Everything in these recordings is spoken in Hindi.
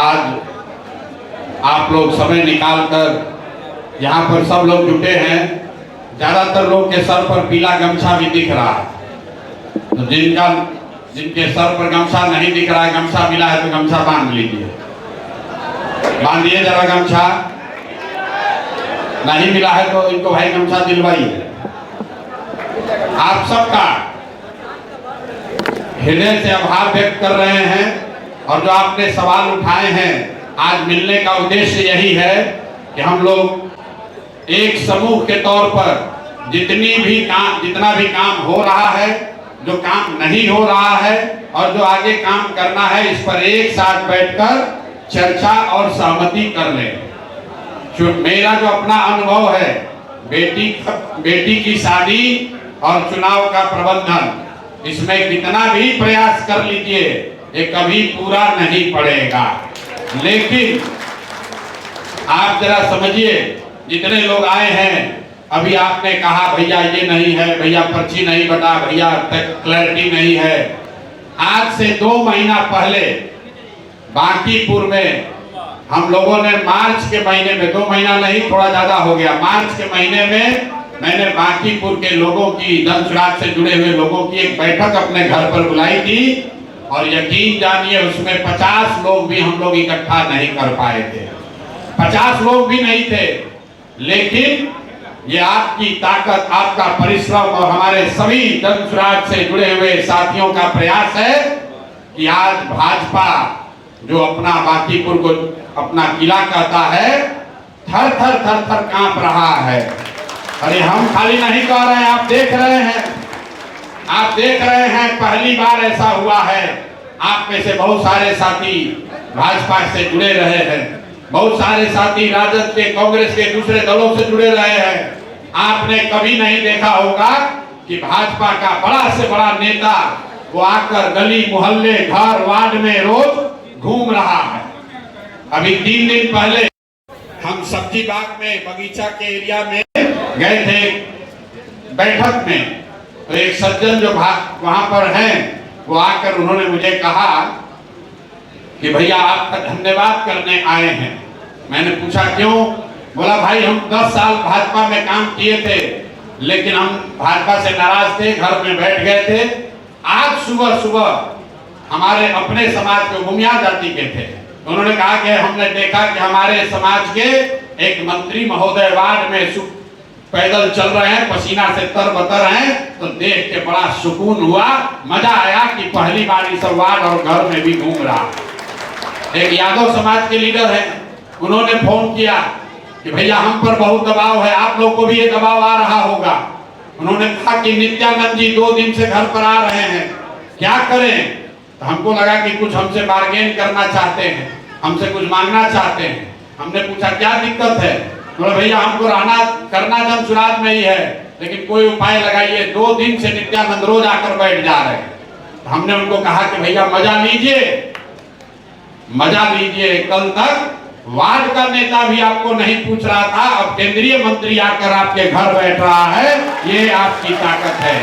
आज आप लोग समय निकालकर यहाँ पर सब लोग जुटे हैं। ज़्यादातर लोग के सर पर पीला गमछा भी दिख रहा है, तो जिनके सर पर गमछा नहीं दिख रहा है, गमछा मिला है तो गमछा बांध लीजिए, बांधिए जरा गमछा। नहीं मिला है तो इनको भाई गमछा दिलवाइए। आप सबका हृदय से आभार व्यक्त कर रहे हैं और जो आपने सवाल उठाए हैं, आज मिलने का उद्देश्य यही है कि हम लोग एक समूह के तौर पर जितना भी काम हो रहा है, जो काम नहीं हो रहा है और जो आगे काम करना है, इस पर एक साथ बैठकर चर्चा और सहमति कर लें। मेरा जो अपना अनुभव है, बेटी की शादी और चुनाव का प्रबंधन, इसमें कितना भी प्रयास कर लीजिए ये कभी पूरा नहीं पड़ेगा। लेकिन आप जरा समझिए, जितने लोग आए हैं, अभी आपने कहा भैया ये नहीं है, भैया पर्ची नहीं बता, भैया क्लैरिटी नहीं है। आज से 2 महीना पहले बांकीपुर में हम लोगों ने मार्च के महीने में, 2 महीना नहीं थोड़ा ज्यादा हो गया, मार्च के महीने में मैंने बांकीपुर के लोगों की, जन सुराज से जुड़े हुए लोगों की एक बैठक अपने घर पर बुलाई थी और यकीन जानिए उसमें 50 लोग भी हम लोग इकट्ठा नहीं कर पाए थे। 50 लोग भी नहीं थे, लेकिन ये आपकी ताकत, आपका परिश्रम और हमारे सभी जन सुराज से जुड़े हुए साथियों का प्रयास है कि आज भाजपा जो अपना बांकीपुर को अपना किला कहता है, थर थर थर थर कांप रहा है। अरे हम खाली नहीं कह रहे हैं, आप देख रहे हैं, आप देख रहे हैं, पहली बार ऐसा हुआ है। आप में से बहुत सारे साथी भाजपा से जुड़े रहे हैं, बहुत सारे साथी राजद के, कांग्रेस के, दूसरे दलों से जुड़े रहे हैं। आपने कभी नहीं देखा होगा कि भाजपा का बड़ा से बड़ा नेता वो आकर गली मोहल्ले घर वार्ड में रोज घूम रहा है। अभी 3 दिन पहले हम सब्जी बाग में, बगीचा के एरिया में गए थे बैठक में, तो एक सज्जन जो वहां पर हैं, वो आकर उन्होंने मुझे कहा कि भैया आपका धन्यवाद करने आए हैं। मैंने पूछा क्यों? बोला भाई हम 10 साल भाजपा में काम किए थे, लेकिन हम भाजपा से नाराज थे, घर में बैठ गए थे। आज सुबह हमारे अपने समाज के मुमिया जाति के थे, उन्होंने कहा कि हमने देखा कि हमारे समाज के एक मंत्री महोदय वार्ड में पैदल चल रहे हैं, पसीना से तरबतर हैं, तो देख के बड़ा सुकून हुआ, मजा आया कि पहली बार इस वार्ड और घर में भी घूम रहा। एक यादव समाज के लीडर हैं, उन्होंने फोन किया कि भैया हम पर बहुत दबाव है, आप लोग को भी ये दबाव आ रहा होगा। उन्होंने कहा कि नित्यानंद जी 2 दिन से घर पर आ रहे हैं, क्या करें? तो हमको लगा कि कुछ हमसे बार्गेन करना चाहते हैं, हमसे कुछ मांगना चाहते हैं। हमने पूछा क्या दिक्कत है? बोले भैया हमको रहना करना जन सुराज में ही है, लेकिन कोई उपाय लगाइए, 2 दिन से नित्यानंद रोज आकर बैठ जा रहे हैं। तो हमने उनको कहा कि भैया मजा लीजिए, मजा लीजिए, कल तक वार्ड का नेता भी आपको नहीं पूछ रहा था, अब केंद्रीय मंत्री आकर आपके घर बैठ रहा है। ये आपकी ताकत है,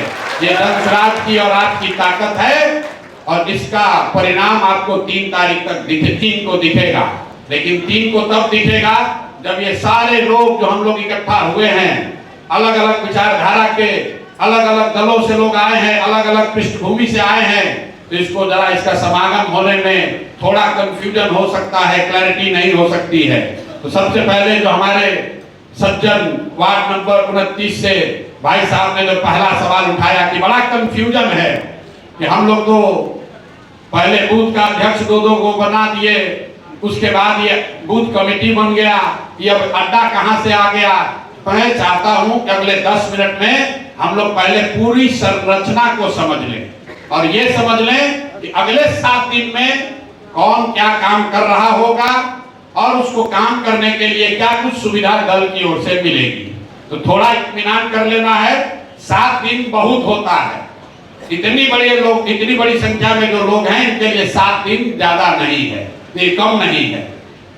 ये जन सुराज की और आपकी ताकत है, और इसका परिणाम आपको 3 तारीख तक 3 को दिखेगा। लेकिन 3 को तब दिखेगा जब ये सारे लोग जो हम लोग इकट्ठा हुए हैं, अलग अलग विचारधारा के, अलग अलग दलों से लोग आए हैं, अलग अलग पृष्ठभूमि से आए हैं, तो इसको जरा इसका समागम होने में थोड़ा कंफ्यूजन हो सकता है, क्लैरिटी नहीं हो सकती है। तो सबसे पहले जो हमारे सज्जन वार्ड नंबर 29 से भाई साहब ने जो पहला सवाल उठाया कि बड़ा कंफ्यूजन है कि हम लोग तो पहले बूथ का अध्यक्ष 2-2 को बना दिए, उसके बाद ये बूथ कमेटी बन गया, ये अब अड्डा कहां से आ गया? तो मैं चाहता हूं कि अगले 10 मिनट में हम लोग पहले पूरी संरचना को समझ लें और ये समझ लें कि अगले 7 दिन में कौन क्या काम कर रहा होगा और उसको काम करने के लिए क्या कुछ सुविधा दल की ओर से मिलेगी। तो थोड़ा इत्मीनान कर लेना है, 7 दिन बहुत होता है। इतनी बड़ी संख्या में जो लोग हैं, इनके लिए 7 दिन ज्यादा नहीं है, ये कम नहीं है।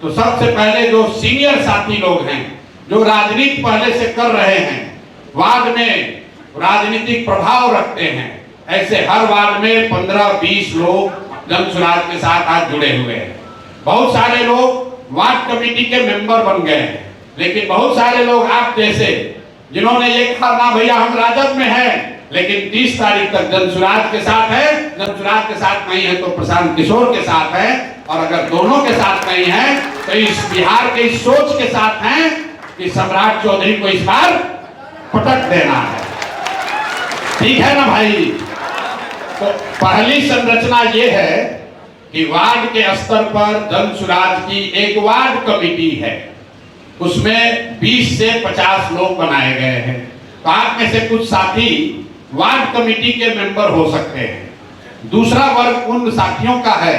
तो सबसे पहले जो सीनियर साथी लोग हैं, जो राजनीति पहले से कर रहे हैं, वार्ड में राजनीतिक प्रभाव रखते हैं, ऐसे हर वार्ड में 15-20 लोग जन सुराज के साथ आज जुड़े हुए हैं। बहुत सारे लोग वार्ड कमेटी के मेंबर बन गए हैं, लेकिन बहुत सारे लोग आप जैसे जिन्होंने ये कहा ना भैया हम राजद में हैं, लेकिन 30 तारीख तक जनसुराज के साथ है, जनसुराज के साथ नहीं है तो प्रशांत किशोर के साथ है, और अगर दोनों के साथ नहीं है तो इस बिहार के इस सोच के साथ हैं कि सम्राट चौधरी को इस बार पटक देना है। ठीक है ना भाई? तो पहली संरचना ये है कि वार्ड के स्तर पर जनसुराज की एक वार्ड कमेटी है, उसमें 20 से 50 लोग बनाए गए हैं। तो आप में से कुछ साथी वार्ड कमेटी के मेंबर हो सकते हैं। दूसरा वर्ग उन साथियों का है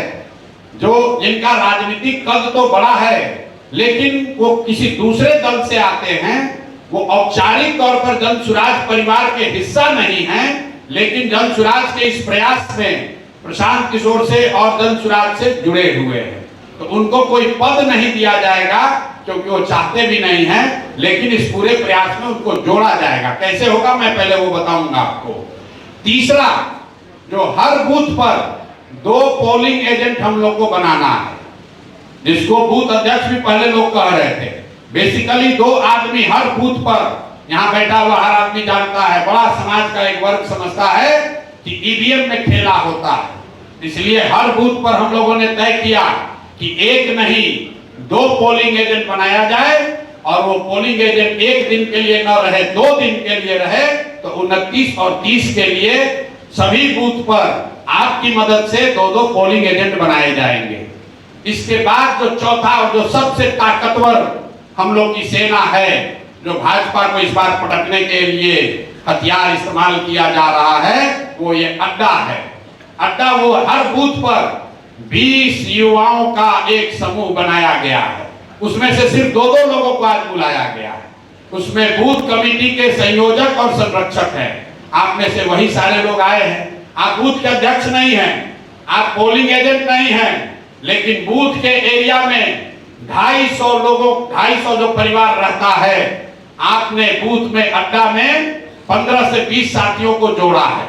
जो जिनका राजनीतिक कद तो बड़ा है, लेकिन वो किसी दूसरे दल से आते हैं, वो औपचारिक तौर पर जनसुराज परिवार के हिस्सा नहीं हैं, लेकिन जनसुराज के इस प्रयास में प्रशांत किशोर से और जनसुराज से जुड़े हुए हैं। तो उनको कोई पद नहीं दिया जाएगा क्योंकि वो चाहते भी नहीं हैं, लेकिन इस पूरे प्रयास में उनको जोड़ा जाएगा। कैसे होगा मैं पहले वो बताऊंगा आपको। तीसरा, जो हर बूथ पर 2 पोलिंग एजेंट हम लोग को बनाना है, जिसको बूथ अध्यक्ष भी पहले लोग कह रहे थे। बेसिकली 2 आदमी हर बूथ पर, यहाँ बैठा हुआ हर आदमी जानता है, बड़ा समाज का एक वर्ग समझता है कि ईवीएम में खेला होता है, इसलिए हर बूथ पर हम लोगों ने तय किया कि 1 नहीं 2 पोलिंग एजेंट बनाया जाए, और वो पोलिंग एजेंट 1 दिन के लिए न रहे, 2 दिन के लिए रहे। तो 29 और 30 के लिए सभी बूथ पर आपकी मदद से 2-2 पोलिंग एजेंट बनाए जाएंगे। इसके बाद जो चौथा और जो सबसे ताकतवर हम लोग की सेना है, जो भाजपा को इस बार पटकने के लिए हथियार इस्तेमाल किया जा रहा है, वो ये अड्डा है। अड्डा वो हर बूथ पर 20 युवाओं का एक समूह बनाया गया है, उसमें से सिर्फ 2-2 लोगों को आज बुलाया गया है। उसमें बूथ कमेटी के संयोजक और संरक्षक हैं। आप में से वही सारे लोग आए हैं। आप बूथ के अध्यक्ष नहीं हैं, आप पोलिंग एजेंट नहीं हैं, लेकिन बूथ के एरिया में 250 लोगों 250 जो परिवार रहता है, आपने बूथ में अड्डा में 15 से 20 साथियों को जोड़ा है।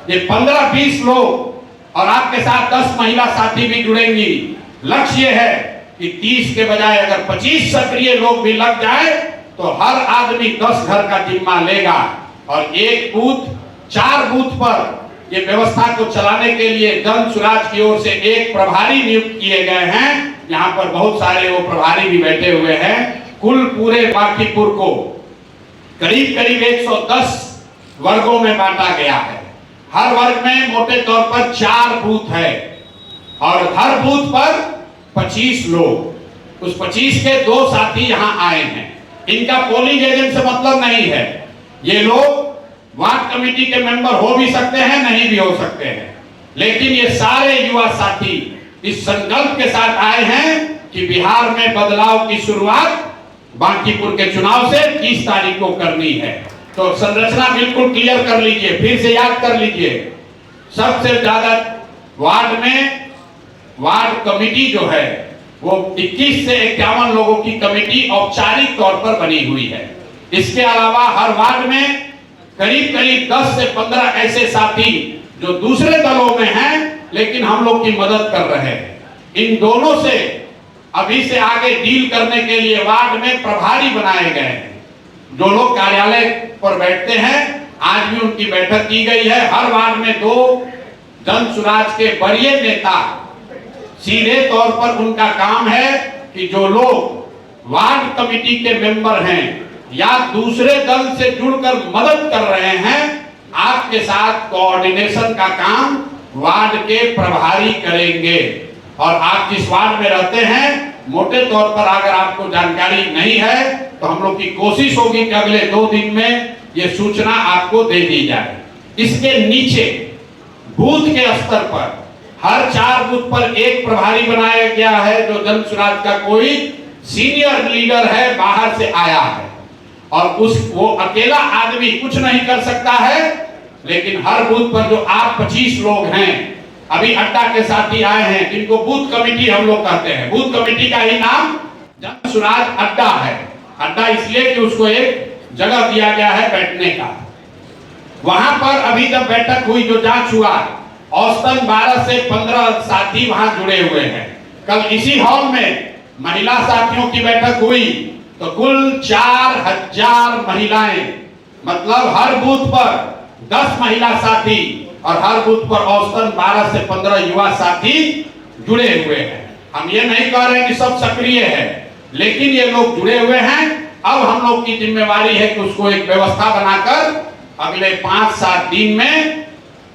ये 15-20 लोग और आपके साथ 10 महिला साथी भी जुड़ेंगी। लक्ष्य ये है कि 30 के बजाय अगर 25 सक्रिय लोग भी लग जाए तो हर आदमी 10 घर का जिम्मा लेगा, और एक बूथ 4 बूथ पर ये व्यवस्था को चलाने के लिए जनसुराज की ओर से एक प्रभारी नियुक्त किए गए हैं। यहाँ पर बहुत सारे वो प्रभारी भी बैठे हुए हैं। कुल पूरे बांकीपुर को करीब करीब 110 वर्गों में बांटा गया है। हर वर्ग में मोटे तौर पर 4 बूथ है, और हर बूथ पर 25 लोग। उस 25 के 2 साथी यहाँ आए हैं। इनका पोलिंग एजेंट से मतलब नहीं है। ये लोग वार्ड कमेटी के मेंबर हो भी सकते हैं, नहीं भी हो सकते हैं, लेकिन ये सारे युवा साथी इस संकल्प के साथ आए हैं कि बिहार में बदलाव की शुरुआत बांकीपुर के चुनाव से 30 तारीख को करनी है। तो संरचना बिल्कुल क्लियर कर लीजिए, फिर से याद कर लीजिए। सबसे ज्यादा वार्ड में वार्ड कमेटी जो है वो 21 से 51 लोगों की कमेटी औपचारिक तौर पर बनी हुई है। इसके अलावा हर वार्ड में करीब करीब 10 से 15 ऐसे साथी जो दूसरे दलों में हैं, लेकिन हम लोग की मदद कर रहे हैं। इन दोनों से अभी से आगे डील करने के लिए वार्ड में प्रभारी बनाए गए हैं, जो लोग कार्यालय पर बैठते हैं। आज भी उनकी बैठक की गई है। हर वार्ड में 2 जनसुराज के वरीय नेता, सीधे तौर पर उनका काम है कि जो लोग वार्ड कमेटी के मेंबर हैं या दूसरे दल से जुड़कर मदद कर रहे हैं, आपके साथ कोऑर्डिनेशन का काम वार्ड के प्रभारी करेंगे। और आप जिस वार्ड में रहते हैं, मोटे तौर पर अगर आपको जानकारी नहीं है तो हम लोग की कोशिश होगी कि अगले 2 दिन में ये सूचना आपको दे दी जाए। इसके नीचे बूथ के स्तर पर हर 4 बूथ पर एक प्रभारी बनाया गया है, जो जनसुराज का कोई सीनियर लीडर है, बाहर से आया है, और वो अकेला आदमी कुछ नहीं कर सकता है। लेकिन हर बूथ पर जो आप 25 लोग हैं, अभी अड्डा के साथी आए हैं, जिनको बूथ कमेटी हम लोग कहते हैं। बूथ कमेटी का ही नाम जनसुराज अड्डा है। अड्डा इसलिए कि उसको एक जगह दिया गया है बैठने का। वहां पर अभी जब बैठक हुई, जो जांच हुआ, औसतन 12 से 15 साथी वहां जुड़े हुए हैं। कल इसी हॉल में महिला साथियों की बैठक हुई तो कुल 4000 महिलाएं, मतलब हर बूथ पर 10 महिला साथी और हर बूथ पर औसतन 12 से 15 युवा साथी जुड़े हुए हैं। हम ये नहीं कह रहे कि सब सक्रिय है, लेकिन ये लोग जुड़े हुए हैं। अब हम लोग की जिम्मेवारी है कि उसको एक व्यवस्था बनाकर अगले 5-7 दिन में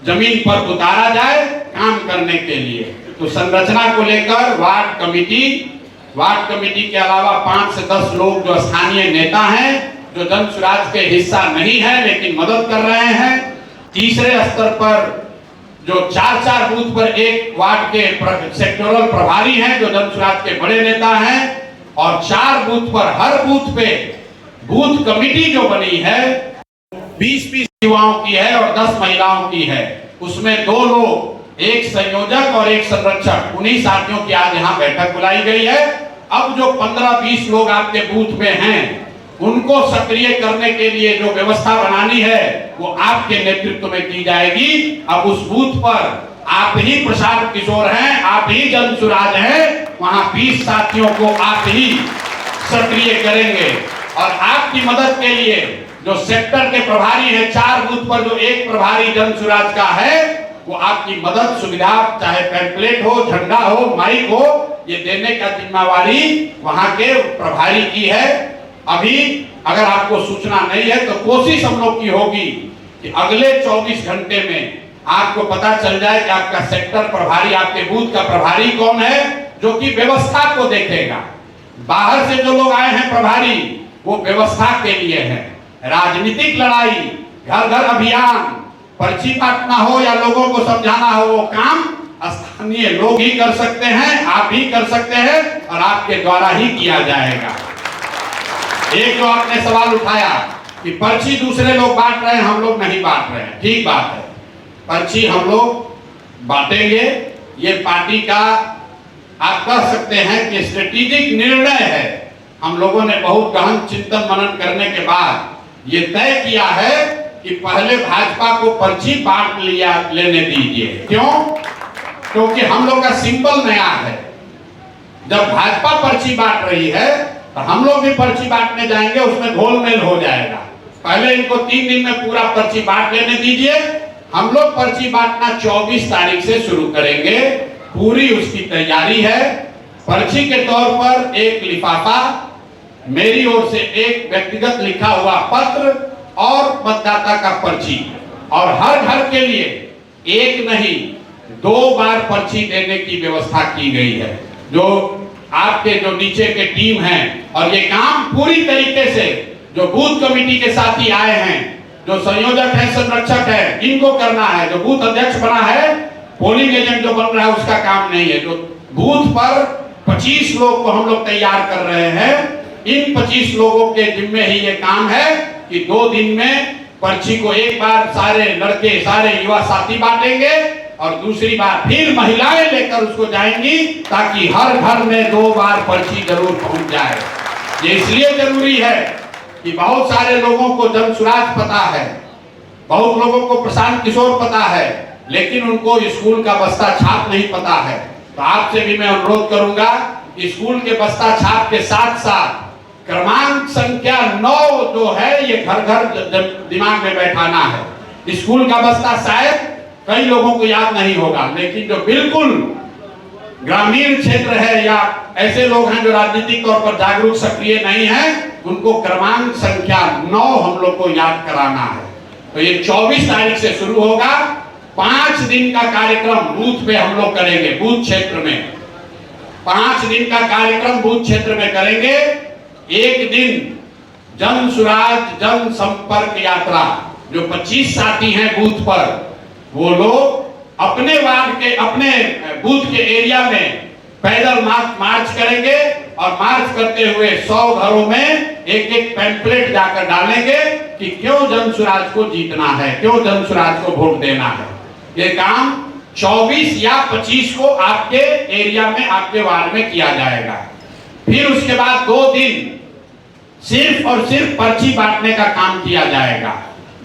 जमीन पर उतारा जाए काम करने के लिए। तो संरचना को लेकर वार्ड कमेटी के अलावा 5 से 10 लोग जो स्थानीय नेता हैं, जो जन सुराज के हिस्सा नहीं है लेकिन मदद कर रहे हैं। तीसरे स्तर पर जो 4-4 बूथ पर एक वार्ड के सेक्टोरल प्रभारी हैं जो जन सुराज के बड़े नेता हैं, और 4 बूथ पर हर बूथ पे बूथ कमेटी जो बनी है 20-20 युवाओं की है और 10 महिलाओं की है। उसमें 2 लोग, एक संयोजक और एक संरक्षक, उन्हीं साथियों की आज यहाँ बैठक बुलाई गई है। अब जो 15-20 लोग आपके बूथ में हैं उनको सक्रिय करने के लिए जो व्यवस्था बनानी है वो आपके नेतृत्व में की जाएगी। अब उस बूथ पर आप ही प्रसाद किशोर हैं, आप ही जन सुराज हैं, वहां 20 साथियों को आप ही सक्रिय करेंगे। और आपकी मदद के लिए जो सेक्टर के प्रभारी हैं, 4 बूथ पर जो एक प्रभारी जन सुराज का है, वो आपकी मदद सुविधा, चाहे पैम्पलेट हो, झंडा हो, माइक हो, ये देने का जिम्मेवारी वहां के प्रभारी की है। अभी अगर आपको सूचना नहीं है तो कोशिश हम लोग की होगी कि अगले 24 घंटे में आपको पता चल जाए कि आपका सेक्टर प्रभारी, आपके बूथ का प्रभारी कौन है, जो कि व्यवस्था को देखेगा। बाहर से जो लोग आए हैं प्रभारी, वो व्यवस्था के लिए है। राजनीतिक लड़ाई, घर घर अभियान, पर्ची काटना हो या लोगों को समझाना हो, वो काम स्थानीय लोग ही कर सकते हैं, आप ही कर सकते हैं और आपके द्वारा ही किया जाएगा। एक जो आपने सवाल उठाया कि पर्ची दूसरे लोग बांट रहे हैं, हम लोग नहीं बांट रहे हैं, ठीक बात है। पर्ची हम लोग बांटेंगे, ये पार्टी का आप कह सकते हैं कि स्ट्रेटेजिक निर्णय है। हम लोगों ने बहुत गहन चिंतन मनन करने के बाद ये तय किया है कि पहले भाजपा को पर्ची बांट लेने दीजिए। क्यों? क्योंकि हम लोग का सिंबल नया है। जब भाजपा पर्ची बांट रही है तो हम लोग भी पर्ची बांटने जाएंगे, उसमें घोलमेल हो जाएगा। पहले इनको 3 दिन में पूरा पर्ची बांट लेने दीजिए। हम लोग पर्ची बांटना 24 तारीख से शुरू करेंगे, पूरी उसकी तैयारी है। पर्ची के तौर पर एक लिफाफा, मेरी ओर से एक व्यक्तिगत लिखा हुआ पत्र और मतदाता का पर्ची, और हर घर के लिए एक नहीं 2 बार पर्ची देने की व्यवस्था की गई है। जो आपके जो नीचे के टीम हैं, और ये काम पूरी तरीके से जो बूथ कमेटी के साथी आए हैं, जो संयोजक है, संरक्षक है, इनको करना है। जो बूथ अध्यक्ष बना है, पोलिंग एजेंट जो बन रहा है, उसका काम नहीं है। जो बूथ पर 25 लोग को हम लोग तैयार कर रहे हैं, इन 25 लोगों के जिम्मे ही ये काम है कि 2 दिन में पर्ची को एक बार सारे लड़के, सारे युवा साथी बांटेंगे और दूसरी बार फिर महिलाएं लेकर उसको जाएंगी, ताकि हर घर में 2 बार पर्ची जरूर पहुंच जाए। ये इसलिए जरूरी है कि बहुत सारे लोगों को जन सुराज पता है, बहुत लोगों को प्रशांत किशोर पता है, लेकिन उनको स्कूल का बस्ता छाप नहीं पता है। तो आपसे भी मैं अनुरोध करूंगा, स्कूल के बस्ता छाप के साथ साथ क्रमांक संख्या 9 जो है, ये घर घर दिमाग में बैठाना है। स्कूल का बस्ता शायद कई लोगों को याद नहीं होगा, लेकिन जो बिल्कुल ग्रामीण क्षेत्र है या ऐसे लोग हैं जो राजनीतिक तौर पर जागरूक सक्रिय नहीं हैं, उनको क्रमांक संख्या 9 हम लोग को याद कराना है। तो ये 24 तारीख से शुरू होगा। 5 दिन का कार्यक्रम बूथ पे हम लोग करेंगे, बूथ क्षेत्र में 5 दिन का कार्यक्रम बूथ क्षेत्र में करेंगे। एक दिन जन सुराज जन संपर्क यात्रा, जो 25 साथी हैं बूथ पर, वो लोग अपने वार्ड के, अपने बूथ के एरिया में पैदल मार्च करेंगे और मार्च करते हुए 100 घरों में एक पैम्पलेट जाकर डालेंगे कि क्यों जन सुराज को जीतना है, क्यों जन सुराज को वोट देना है। ये काम 24 या 25 को आपके एरिया में, आपके वार्ड में किया जाएगा। फिर उसके बाद 2 दिन सिर्फ और सिर्फ पर्ची बांटने का काम किया जाएगा।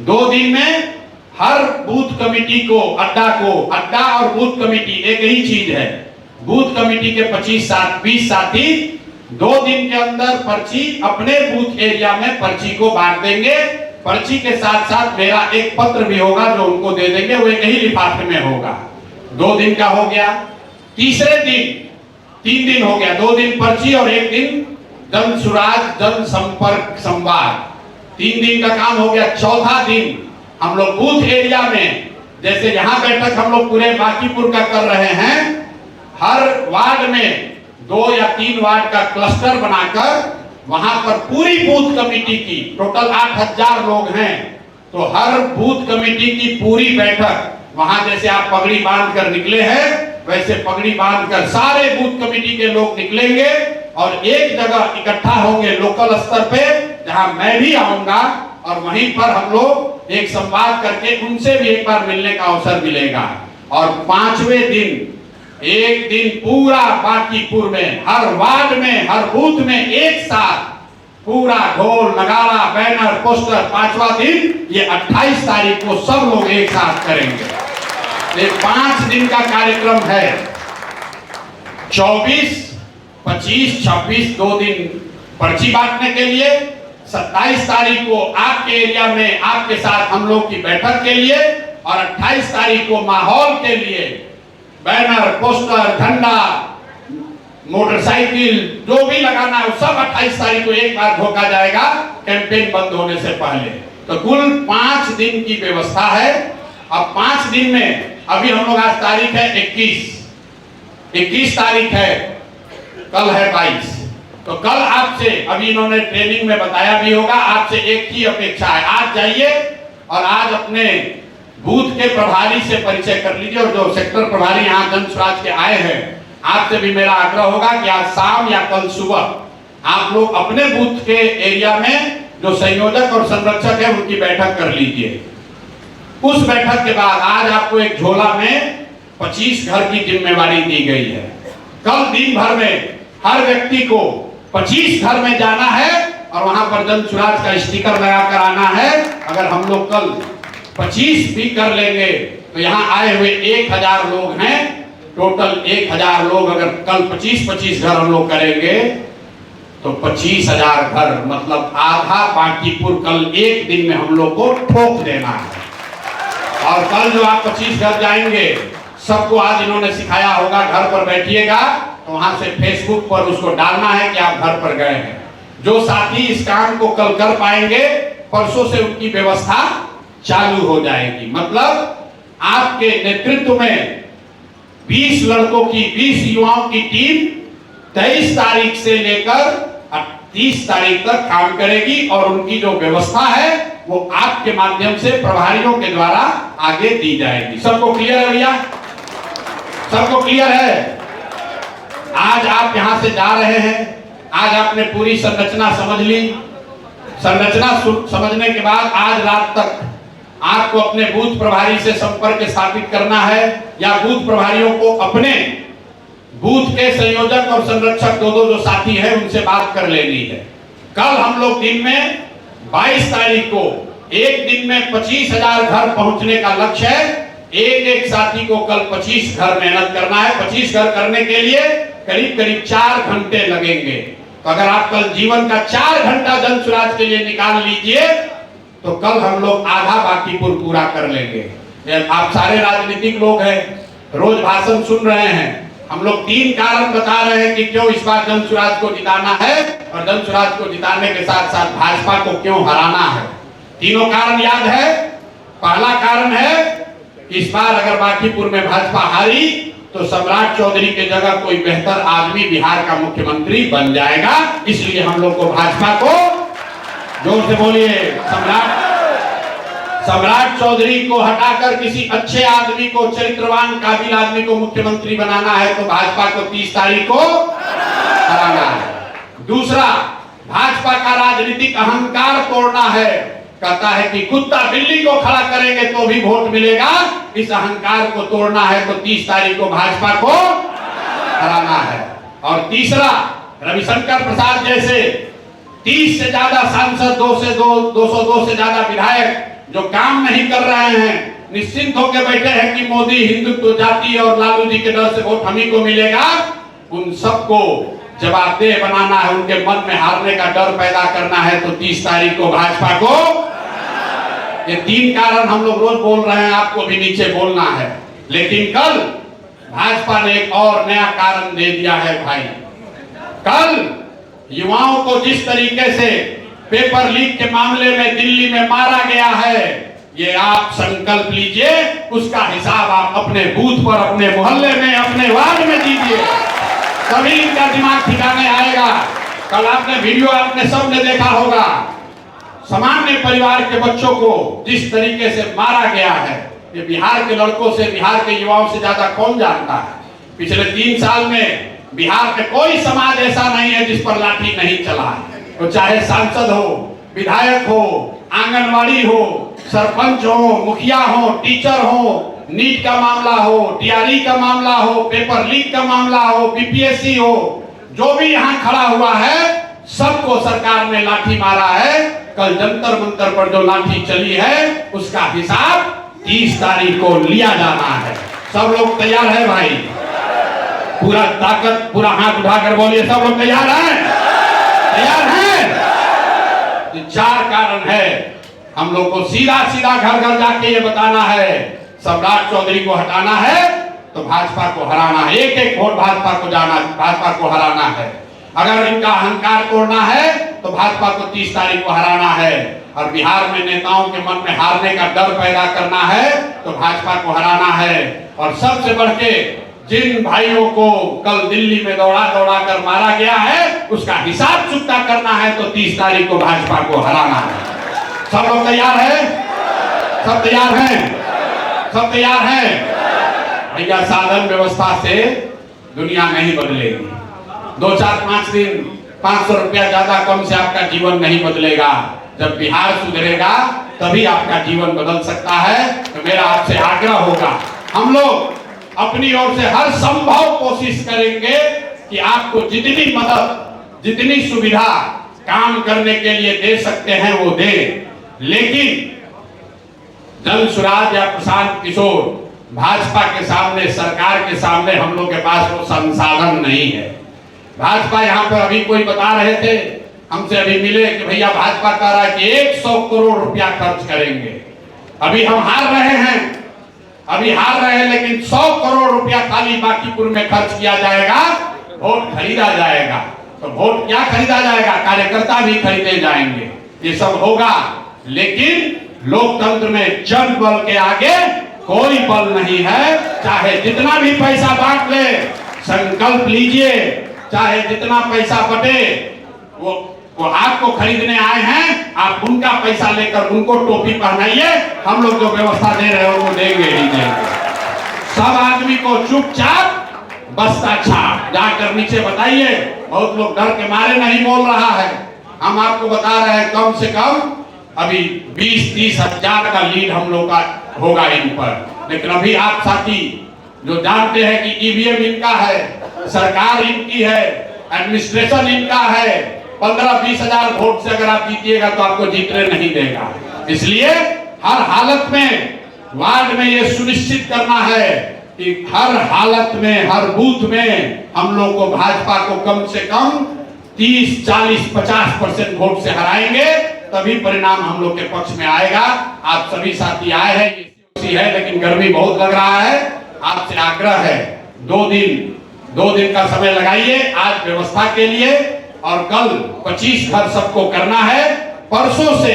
2 दिन में हर बूथ कमेटी को, अड्डा और बूथ कमेटी एक ही चीज है, बूथ कमेटी के 20 साथी 2 दिन के अंदर पर्ची अपने बूथ एरिया में पर्ची को बांट देंगे। पर्ची के साथ साथ मेरा एक पत्र भी होगा जो उनको दे देंगे, वो एक ही लिफाफे में होगा। 2 दिन का हो गया। तीसरे दिन 3 दिन हो गया, 2 दिन पर्ची और 1 दिन जन सुराज जन संपर्क संवाद, 3 दिन का काम हो गया। चौथा दिन हम लोग बूथ एरिया में, जैसे यहाँ बैठक हम लोग पूरे बांकीपुर का कर रहे हैं, हर वार्ड में 2 या 3 वार्ड का क्लस्टर बनाकर वहां पर पूरी बूथ कमेटी की, टोटल 8000 लोग हैं, तो हर बूथ कमेटी की पूरी बैठक वहां, जैसे आप पगड़ी बांध कर निकले हैं वैसे पगड़ी बांध कर सारे बूथ कमेटी के लोग निकलेंगे और एक जगह इकट्ठा होंगे लोकल स्तर पे, जहां मैं भी आऊंगा और वहीं पर हम लोग एक संवाद करके उनसे भी एक बार मिलने का अवसर मिलेगा। और 5वें दिन एक दिन पूरा बांकीपुर में हर वार्ड में हर बूथ में एक साथ पूरा ढोल नगाड़ा बैनर पोस्टर, 5वां दिन ये 28 तारीख को सब लोग एक साथ करेंगे। ये 5 दिन का कार्यक्रम है। 24, 25, 26 2 दिन पर्ची बांटने के लिए, 27 तारीख को आपके एरिया में आपके साथ हम लोग की बैठक के लिए, और 28 तारीख को माहौल के लिए बैनर पोस्टर झंडा मोटरसाइकिल जो भी लगाना है सब 28 तारीख को एक बार ठोका जाएगा कैंपेन बंद होने से पहले। तो कुल 5 दिन की व्यवस्था है। अब 5 दिन में अभी हम लोग, आज तारीख है 21 तारीख है, कल है 22, तो कल आपसे, अभी इन्होंने ट्रेनिंग में बताया भी होगा, आपसे एक ही अपेक्षा है, आज जाइए और आज अपने बूथ के प्रभारी से परिचय कर लीजिए, और जो सेक्टर प्रभारी यहाँ जन स्वराज के आए हैं, आपसे भी मेरा आग्रह होगा कि आज शाम या कल सुबह आप लोग अपने बूथ के एरिया में जो संयोजक और संरक्षक है उनकी बैठक कर लीजिए। उस बैठक के बाद आज आपको एक झोला में 25 घर की जिम्मेवारी दी गई है। कल दिन भर में हर व्यक्ति को 25 घर में जाना है और वहां पर जन स्वराज का स्टिकर लगाकर आना है। अगर हम लोग कल 25 भी कर लेंगे तो यहाँ आए हुए 1000 लोग हैं, टोटल 1000 लोग, अगर कल 25 घर हम लोग करेंगे तो 25,000 घर, मतलब आधा बांकीपुर कल एक दिन में हम लोग को ठोक देना है। और कल जो आप 25 घर जाएंगे, सबको आज इन्होंने सिखाया होगा, घर पर बैठिएगा तो वहां से फेसबुक पर उसको डालना है कि आप घर पर गए हैं। जो साथी इस काम को कल कर पाएंगे, परसों से उनकी व्यवस्था चालू हो जाएगी। मतलब आपके नेतृत्व में 20 लड़कों की, 20 युवाओं की टीम 23 तारीख से लेकर 30 तारीख तक काम करेगी और उनकी जो व्यवस्था है वो आपके माध्यम से प्रभारियों के द्वारा आगे दी जाएगी। सबको क्लियर है भैया? सबको क्लियर है? आज आप यहां से जा रहे हैं, आज आपने पूरी संरचना समझ ली। संरचना समझने के बाद आज रात तक आपको अपने बूथ प्रभारी से संपर्क स्थापित करना है, या बूथ प्रभारियों को अपने बूथ के संयोजक और संरक्षक दो जो साथी हैं उनसे बात कर लेनी है। कल हम लोग दिन में 22 तारीख को एक दिन में 25,000 घर पहुंचने का लक्ष्य है। एक साथी को कल 25 घर मेहनत करना है। 25 घर करने के लिए करीब 4 घंटे लगेंगे। तो अगर आप कल जीवन का 4 घंटा जन स्वराज के लिए निकाल लीजिए तो कल हम लोग आधा बांकीपुर पूरा कर लेंगे। आप सारे राजनीतिक लोग हैं, रोज भाषण सुन रहे हैं। हम लोग 3 कारण बता रहे हैं कि क्यों इस बार जन स्वराज को जिताना है, और जन स्वराज को जिताने के साथ साथ भाजपा को क्यों हराना है। तीनों कारण याद है। पहला कारण है कि इस बार अगर बांकीपुर में भाजपा हारी तो सम्राट चौधरी के जगह कोई बेहतर आदमी बिहार का मुख्यमंत्री बन जाएगा। इसलिए हम लोग को भाजपा को, जोर से बोलिए, सम्राट चौधरी को हटाकर किसी अच्छे आदमी को, चरित्रवान काबिल आदमी को मुख्यमंत्री बनाना है तो भाजपा को 30 तारीख को हराना है। दूसरा, भाजपा का राजनीतिक अहंकार तोड़ना है। कहता है कि कुत्ता बिल्ली को खड़ा करेंगे तो भी वोट मिलेगा। इस अहंकार को तोड़ना है तो 30 तारीख को भाजपा को हराना है। और तीसरा, रविशंकर प्रसाद जैसे 30 से ज्यादा सांसद, 202 से ज्यादा विधायक जो काम नहीं कर रहे हैं निश्चिंत होकर बैठे हैं कि मोदी हिंदुत्व जाति और लालू जी के डर से वोट हम ही को मिलेगा, उन सबको जवाबदेह बनाना है, उनके मन में हारने का डर पैदा करना है। तो 30 तारीख को भाजपा को, ये 3 कारण हम लोग रोज बोल रहे हैं, आपको भी नीचे बोलना है। लेकिन कल भाजपा ने एक और नया कारण दे दिया है भाई। कल युवाओं को जिस तरीके से पेपर लीक के मामले में दिल्ली में मारा गया है, ये आप संकल्प लीजिए, उसका हिसाब आप अपने बूथ पर, अपने मोहल्ले में, अपने वार्ड में दीजिए, तभी इनका दिमाग ठिकाने आएगा। कल आपने वीडियो आपने सबने देखा होगा, सामान्य परिवार के बच्चों को जिस तरीके से मारा गया है, ये बिहार के लड़कों से, बिहार के युवाओं से ज्यादा कौन जानता है। पिछले 3 साल में बिहार के कोई समाज ऐसा नहीं है जिस पर लाठी नहीं चला है। तो चाहे सांसद हो, विधायक हो, आंगनवाड़ी हो, सरपंच हो, मुखिया हो, टीचर हो, नीट का मामला हो, टीआरई का मामला हो, पेपर लीक का मामला हो, बीपीएससी हो, जो भी यहाँ खड़ा हुआ है, सबको सरकार ने लाठी मारा है। कल जंतर मंतर पर जो लाठी चली है, उसका हिसाब 30 तारीख को लिया जाना है। सब लोग तैयार है भाई? पूरा ताकत, पूरा हाथ उठाकर बोलिए, सब लोग तैयार हैं? तैयार हैं? 4 कारण है। हम लोग को सीधा सीधा घर घर जाके ये बताना है, सम्राट चौधरी को हटाना है तो भाजपा को हराना है। एक एक वोट भाजपा को जाना, भाजपा को हराना है। अगर इनका अहंकार तोड़ना है तो भाजपा को 30 तारीख को हराना है। और बिहार में नेताओं के मन में हारने का डर पैदा करना है तो भाजपा को हराना है। और सबसे बढ़ के जिन भाइयों को कल दिल्ली में दौड़ा दौड़ा कर मारा गया है, उसका हिसाब चुकता करना है तो 30 तारीख को भाजपा को हराना है। सब लोग तैयार है? सब तैयार हैं? सब तैयार हैं? भैया, साधन व्यवस्था से दुनिया नहीं बदलेगी। 2, 4, 5 दिन 500 रुपया ज्यादा कम से आपका जीवन नहीं बदलेगा। जब बिहार सुधरेगा तभी आपका जीवन बदल सकता है। तो मेरा आपसे आग्रह होगा, हम लोग अपनी ओर से हर संभव कोशिश करेंगे कि आपको जितनी मदद, जितनी सुविधा काम करने के लिए दे सकते हैं वो दें। लेकिन जन सुराज या प्रशांत किशोर, भाजपा के सामने, सरकार के सामने हम लोग के पास वो संसाधन नहीं है। भाजपा यहाँ पर अभी कोई बता रहे थे, हमसे अभी मिले कि भैया भाजपा कह रहा है कि 100 करोड़ रुपया खर्च करेंगे। अभी हम हार रहे हैं, अभी हार रहे हैं, लेकिन 100 करोड़ रुपया खाली बांकीपुर में खर्च किया जाएगा, वोट खरीदा जाएगा। तो वोट क्या खरीदा जाएगा? कार्यकर्ता भी खरीदे जाएंगे। ये सब होगा, लेकिन लोकतंत्र में जन बल के आगे कोई बल नहीं है। चाहे जितना भी पैसा बांट ले, संकल्प लीजिए, चाहे जितना पैसा बटे, वो आपको खरीदने आए हैं, आप उनका पैसा लेकर उनको टोपी पहनाइए। हम लोग जो व्यवस्था दे रहे हैं वो देंगे ही देंगे। सब आदमी को चुपचाप बस्ता छाप जाकर नीचे बताइए। बहुत लोग डर के मारे नहीं बोल रहा है। हम आपको बता रहे हैं, कम से कम अभी 20-30 हजार का लीड हम लोग का होगा इन पर। लेकिन अभी आप साथी जो जानते हैं कि ईवीएम इनका है, सरकार इनकी है, एडमिनिस्ट्रेशन इनका है, 15-20 हजार वोट से अगर आप जीतिएगा तो आपको जीतने नहीं देगा। इसलिए हर हालत में वार्ड में ये सुनिश्चित करना है कि हर हालत में, हर बूथ में हम लोग को भाजपा को कम से कम 30, 40, 50% वोट से हराएंगे, तभी परिणाम हम लोग के पक्ष में आएगा। आप सभी साथी आए हैं, है लेकिन गर्मी बहुत लग रहा है। आपसे आग्रह है, 2 दिन का समय लगाइए आज व्यवस्था के लिए। और कल 25 घर सबको करना है। परसों से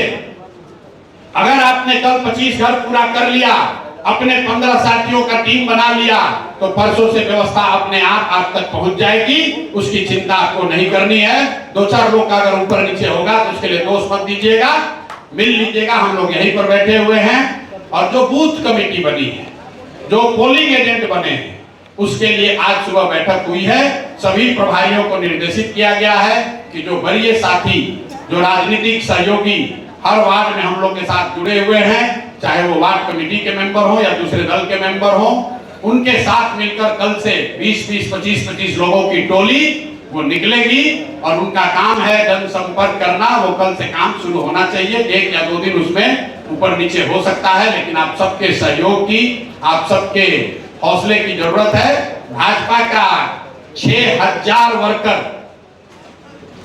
अगर आपने कल 25 घर पूरा कर लिया, अपने 15 साथियों का टीम बना लिया, तो परसों से व्यवस्था अपने आप तक पहुंच जाएगी। उसकी चिंता आपको नहीं करनी है। 2-4 लोग का अगर ऊपर नीचे होगा तो उसके लिए दोष मत दीजिएगा, मिल लीजिएगा। हम लोग यहीं पर बैठे हुए हैं। और जो बूथ कमेटी बनी है, जो पोलिंग एजेंट बने हैं, उसके लिए आज सुबह बैठक हुई है। सभी प्रभारियों को निर्देशित किया गया है कि जो वरीय साथी, जो राजनीतिक सहयोगी हर वार्ड में हम लोग के साथ जुड़े हुए हैं, चाहे वो वार्ड कमेटी के मेंबर हो या दूसरे दल के मेंबर हो, उनके साथ मिलकर कल से 20-20, 25-25 लोगों की टोली वो निकलेगी। और उनका काम है जनसंपर्क करना। वो कल से काम शुरू होना चाहिए। 1 या 2 दिन उसमें ऊपर नीचे हो सकता है, लेकिन आप सबके सहयोग की, आप सबके हौसले की जरूरत है। भाजपा का 6000 वर्कर,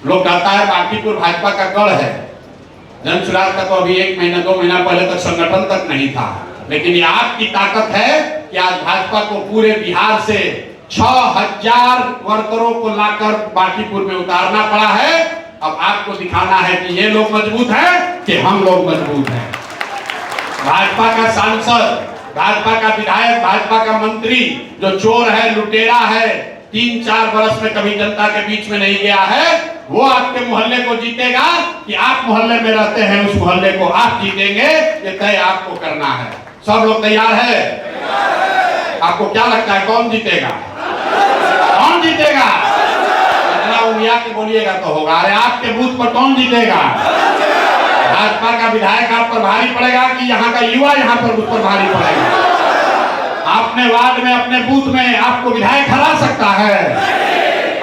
लोग कहता है बांकीपुर भाजपा का गढ़ है। जन सुराज का तो अभी 1 महीना 2 महीना पहले तक संगठन तक नहीं था, लेकिन ये आपकी ताकत है कि आज भाजपा को पूरे बिहार से 6000 वर्करों को लाकर बांकीपुर में उतारना पड़ा है। अब आपको दिखाना है कि ये लोग मजबूत हैं कि हम लोग मजबूत हैं। भाजपा का सांसद, भाजपा का विधायक, भाजपा का मंत्री जो चोर है, लुटेरा है, 3-4 वर्ष में कभी जनता के बीच में नहीं गया है, वो आपके मोहल्ले को जीतेगा कि आप मोहल्ले में रहते हैं उस मोहल्ले को आप जीतेंगे, ये तय आपको करना है। सब लोग तैयार है? आपको क्या लगता है कौन जीतेगा? कौन जीतेगा? इतना उंगलिया के बोलिएगा तो होगा। अरे आपके बूथ पर कौन जीतेगा? भाजपा का विधायक आप पर भारी पड़ेगा कि यहाँ का युवा यहाँ पर उस पर भारी पड़ेगा? अपने वार्ड में, अपने बूथ में आपको विधायक हरा सकता है?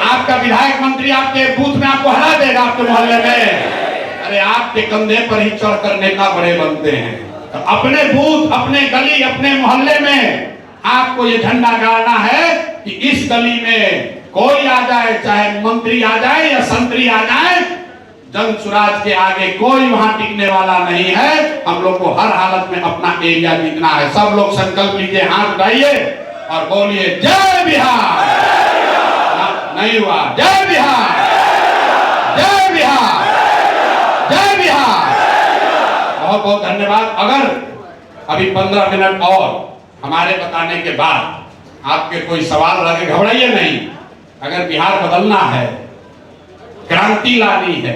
आपका विधायक मंत्री आपके बूथ में आपको हरा देगा आपके मोहल्ले में? अरे आपके कंधे पर ही चढ़कर नेता बड़े बनते हैं। तो अपने बूथ, अपने गली, अपने मोहल्ले में आपको ये झंडा गाड़ना है कि इस गली में कोई आ जाए, चाहे मंत्री आ जाए या संतरी आ जाए, जन सुराज के आगे कोई वहां टिकने वाला नहीं है। हम लोग को हर हालत में अपना एरिया जीतना है। सब लोग संकल्प लीजिए, हाथ उठाइए और बोलिए जय बिहार। नहीं हुआ? जय बिहार, जय बिहार, जय बिहार। बहुत बहुत धन्यवाद। अगर अभी 15 मिनट और हमारे बताने के बाद आपके कोई सवाल रहे, घबराइए नहीं। अगर बिहार बदलना है, क्रांति लानी है,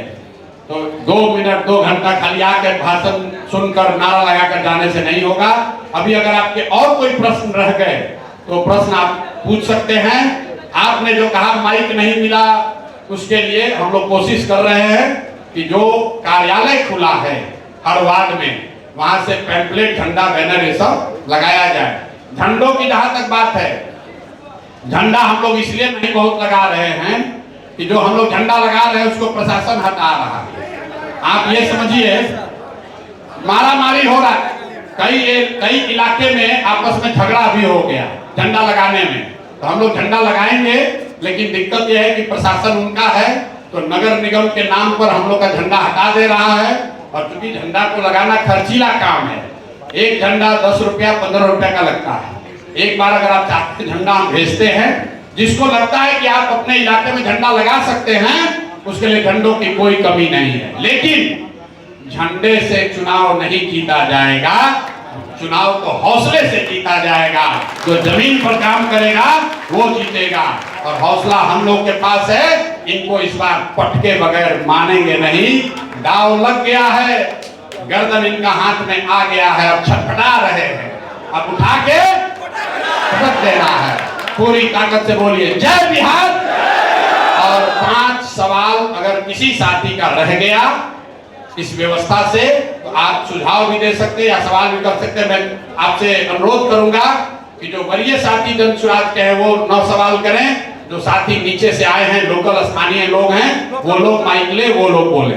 तो 2 मिनट 2 घंटा खाली आकर भाषण सुनकर नारा लगाकर जाने से नहीं होगा। अभी अगर आपके और कोई प्रश्न रह गए तो प्रश्न आप पूछ सकते हैं। आपने जो कहा माइक नहीं मिला, उसके लिए हम लोग कोशिश कर रहे हैं कि जो कार्यालय खुला है हर वार्ड में, वहां से पैम्पलेट, झंडा, बैनर ये सब लगाया जाए। झंडों की जहां तक बात है, झंडा हम लोग इसलिए नहीं बहुत लगा रहे हैं कि जो हम लोग झंडा लगा रहे हैं उसको प्रशासन हटा रहा है। आप ये समझिए मारा मारी हो रहा है, कई इलाके में आपस में झगड़ा भी हो गया झंडा लगाने में। तो हम लोग झंडा लगाएंगे, लेकिन दिक्कत यह है कि प्रशासन उनका है, तो नगर निगम के नाम पर हम लोग का झंडा हटा दे रहा है। और चूंकि झंडा को लगाना खर्चीला काम है, एक झंडा 10 रुपया 15 रुपया का लगता है। एक बार अगर आप चाहते हैं झंडा हम भेजते हैं, जिसको लगता है कि आप अपने इलाके में झंडा लगा सकते हैं, उसके लिए झंडों की कोई कमी नहीं है। लेकिन झंडे से चुनाव नहीं जीता जाएगा, चुनाव तो हौसले से जीता जाएगा। जो जमीन पर काम करेगा वो जीतेगा, और हौसला हम लोग के पास है। इनको इस बार पटके बगैर मानेंगे नहीं। दाव लग गया है, गर्दन इनका हाथ में आ गया है, अब छटपटा रहे हैं, अब उठा के पटक देना है। पूरी ताकत से बोलिए जय बिहार। और 5 सवाल अगर किसी साथी का रह गया इस व्यवस्था से, तो आप सुझाव भी दे सकते हैं या सवाल भी कर सकते हैं। मैं आपसे अनुरोध करूंगा कि जो वरीय साथी जन सुराज के हैं वो 9 सवाल करें। जो साथी नीचे से आए हैं, लोकल स्थानीय लोग हैं, वो लोग माइक ले, वो लोग बोले।